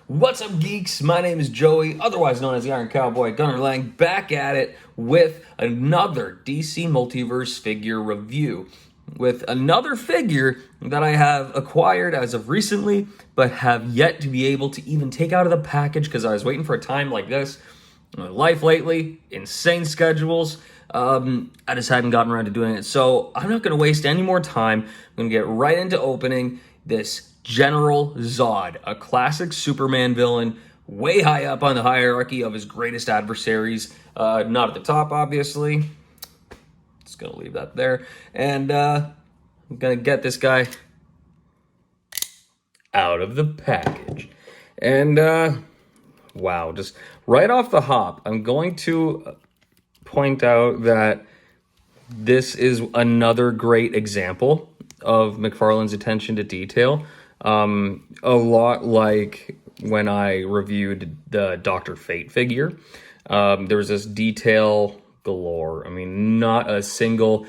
What's up, geeks? My name is Joey, otherwise known as the Iron Cowboy Gunner Lang, back at it with another DC Multiverse figure review. With another figure that I have acquired as of recently, but have yet to be able to even take out of the package because I was waiting for a time like this. My life lately, insane schedules. I just hadn't gotten around to doing it. So I'm not going to waste any more time. I'm going to get right into opening this General Zod, a classic Superman villain, way high up on the hierarchy of his greatest adversaries. Not at the top, obviously. Just going to leave that there. And I'm going to get this guy out of the package. And, wow, just right off the hop, I'm going to point out that this is another great example of McFarlane's attention to detail. A lot like when I reviewed the Dr. Fate figure. There was this detail galore. I mean, not a single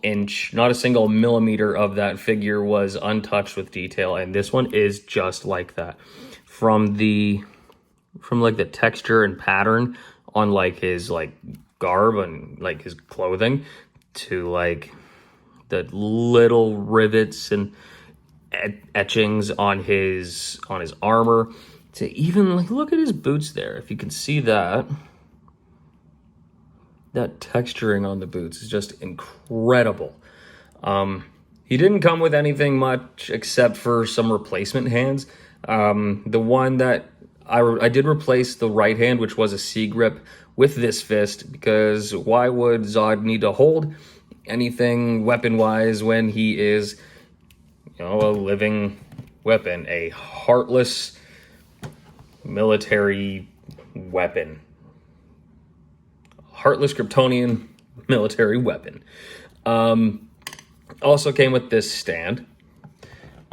inch, not a single millimeter of that figure was untouched with detail, and this one is just like that. From like the texture and pattern on like his like garb and like his clothing to like the little rivets and etchings on his armor to even like look at his boots there. If you can see that texturing on the boots is just incredible. He didn't come with anything much except for some replacement hands. The one that I did replace the right hand, which was a C grip, with this fist, because why would Zod need to hold anything weapon-wise when he is, you know, a living weapon, a heartless military weapon. Heartless Kryptonian military weapon. Also came with this stand.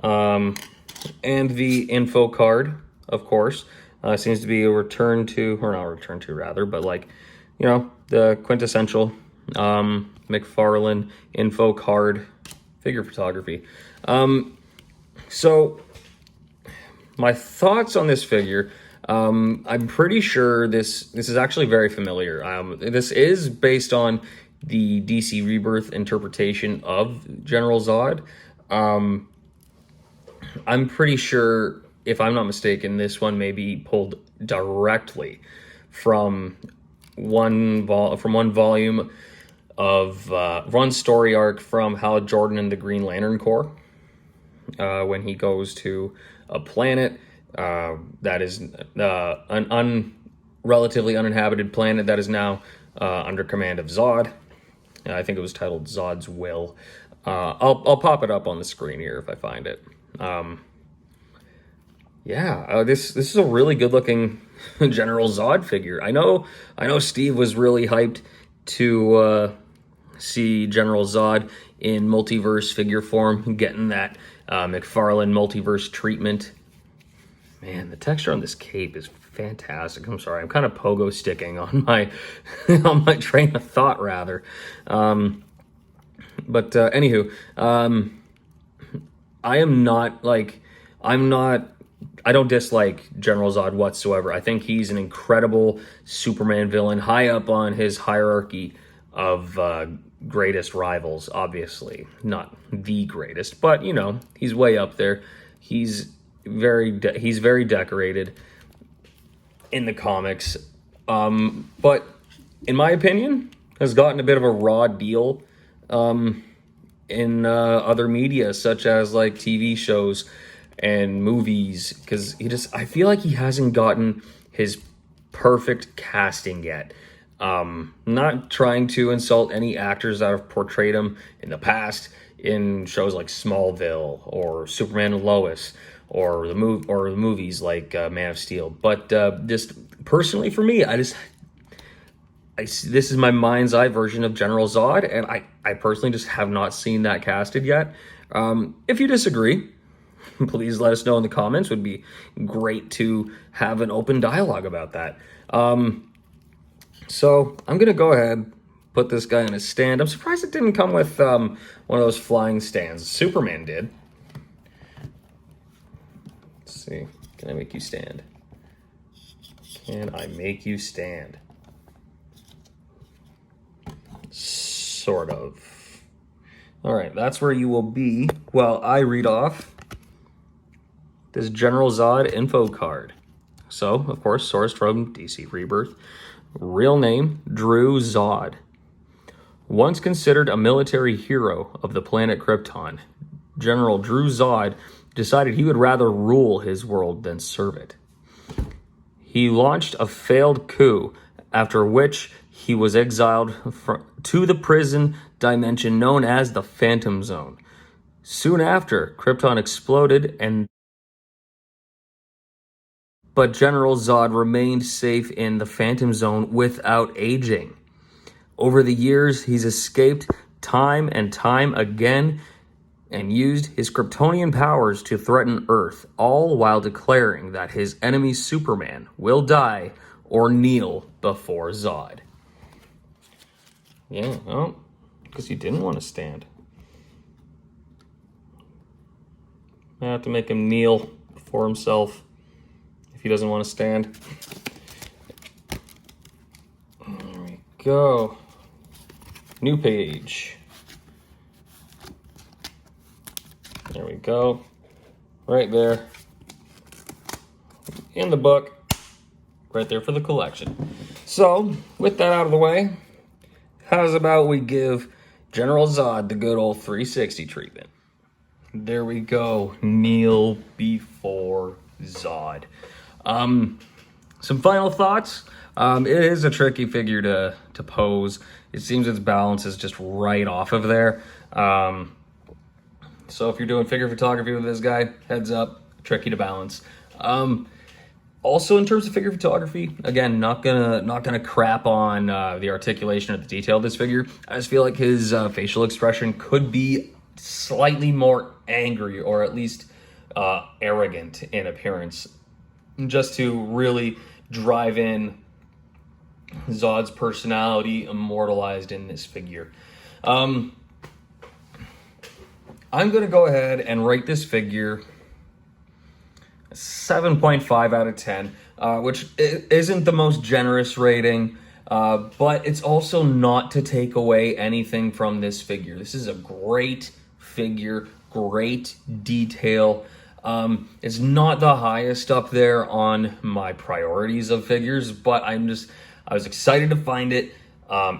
And the info card, of course. Seems to be a return to, or not return to rather, but like, you know, the quintessential McFarlane info card figure photography. So my thoughts on this figure, I'm pretty sure this is actually very familiar. This is based on the DC Rebirth interpretation of General Zod. I'm pretty sure, if I'm not mistaken, this one may be pulled directly from one volume of one story arc from Hal Jordan and the Green Lantern Corps, when he goes to a planet that is an relatively uninhabited planet that is now under command of Zod. I think it was titled Zod's Will. I'll pop it up on the screen here if I find it. This is a really good looking General Zod figure. I know Steve was really hyped to see General Zod in multiverse figure form, getting that McFarlane multiverse treatment. Man, the texture on this cape is fantastic. I'm sorry, I'm kind of pogo sticking on my on my train of thought rather. Anywho, I don't dislike General Zod whatsoever. I think he's an incredible Superman villain, high up on his hierarchy of greatest rivals, obviously. Not the greatest, but, you know, he's way up there. He's very decorated in the comics. But, in my opinion, has gotten a bit of a raw deal in other media, such as, like, TV shows and movies, because I feel like he hasn't gotten his perfect casting yet. Not trying to insult any actors that have portrayed him in the past in shows like Smallville or Superman and Lois or the movies like Man of Steel, but just personally for me, this is my mind's eye version of General Zod, and I personally just have not seen that casted yet. If you disagree, please let us know in the comments. Would be great to have an open dialogue about that. So I'm going to go ahead, put this guy on his stand. I'm surprised it didn't come with one of those flying stands. Superman did. Let's see. Can I make you stand? Can I make you stand? Sort of. All right, that's where you will be while I read off this General Zod info card. So, of course, sourced from DC Rebirth. Real name, Drew Zod. Once considered a military hero of the planet Krypton, General Drew Zod decided he would rather rule his world than serve it. He launched a failed coup, after which he was exiled to the prison dimension known as the Phantom Zone. Soon after, Krypton exploded, but General Zod remained safe in the Phantom Zone without aging. Over the years, he's escaped time and time again and used his Kryptonian powers to threaten Earth, all while declaring that his enemy Superman will die or kneel before Zod. Yeah, oh, because he didn't want to stand. I have to make him kneel before himself if he doesn't want to stand. There we go. New page. There we go. Right there. In the book. Right there for the collection. So, with that out of the way, how's about we give General Zod the good old 360 treatment? There we go. Kneel before Zod. Some final thoughts. It is a tricky figure to pose. It seems its balance is just right off of there. So if you're doing figure photography with this guy, heads up, tricky to balance. Also, in terms of figure photography, again, not gonna crap on the articulation or the detail of this figure. I just feel like his facial expression could be slightly more angry, or at least arrogant in appearance, just to really drive in Zod's personality immortalized in this figure. I'm going to go ahead and rate this figure 7.5 out of 10, which isn't the most generous rating, but it's also not to take away anything from this figure. This is a great figure, great detail. It's not the highest up there on my priorities of figures, but I was excited to find it,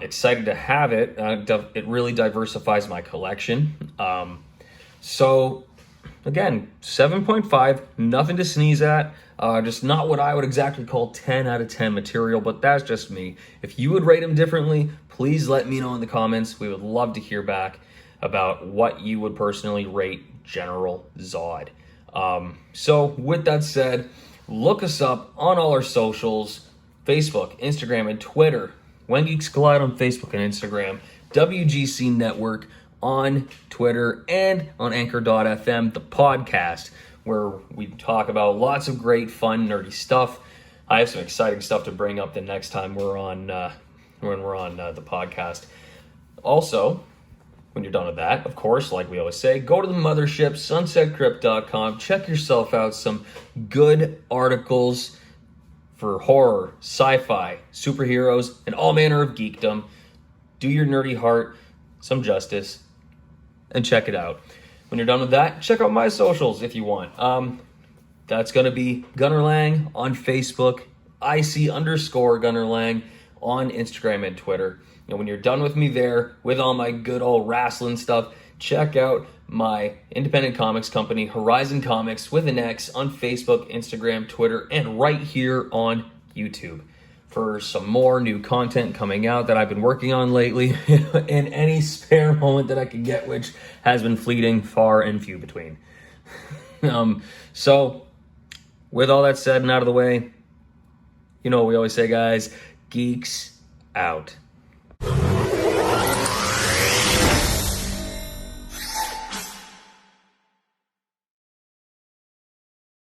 excited to have it. It really diversifies my collection. So again, 7.5, nothing to sneeze at. Just not what I would exactly call 10 out of 10 material, but that's just me. If you would rate him differently, please let me know in the comments. We would love to hear back about what you would personally rate General Zod. So with that said, look us up on all our socials, Facebook, Instagram, and Twitter. When Geeks Collide on Facebook and Instagram, WGC Network on Twitter, and on Anchor.fm, the podcast, where we talk about lots of great, fun, nerdy stuff. I have some exciting stuff to bring up the next time we're on the podcast. Also, when you're done with that, of course, like we always say, go to the mothership, sunsetcrypt.com. Check yourself out some good articles for horror, sci-fi, superheroes, and all manner of geekdom. Do your nerdy heart some justice and check it out. When you're done with that, check out my socials if you want. That's going to be Gunnar Lang on Facebook, IC_Gunnar Lang on Instagram and Twitter. And when you're done with me there, with all my good old wrestling stuff, check out my independent comics company, Horizon Comics, with an X, on Facebook, Instagram, Twitter, and right here on YouTube, for some more new content coming out that I've been working on lately in any spare moment that I can get, which has been fleeting, far and few between. So, with all that said and out of the way, you know what we always say, guys, geeks out.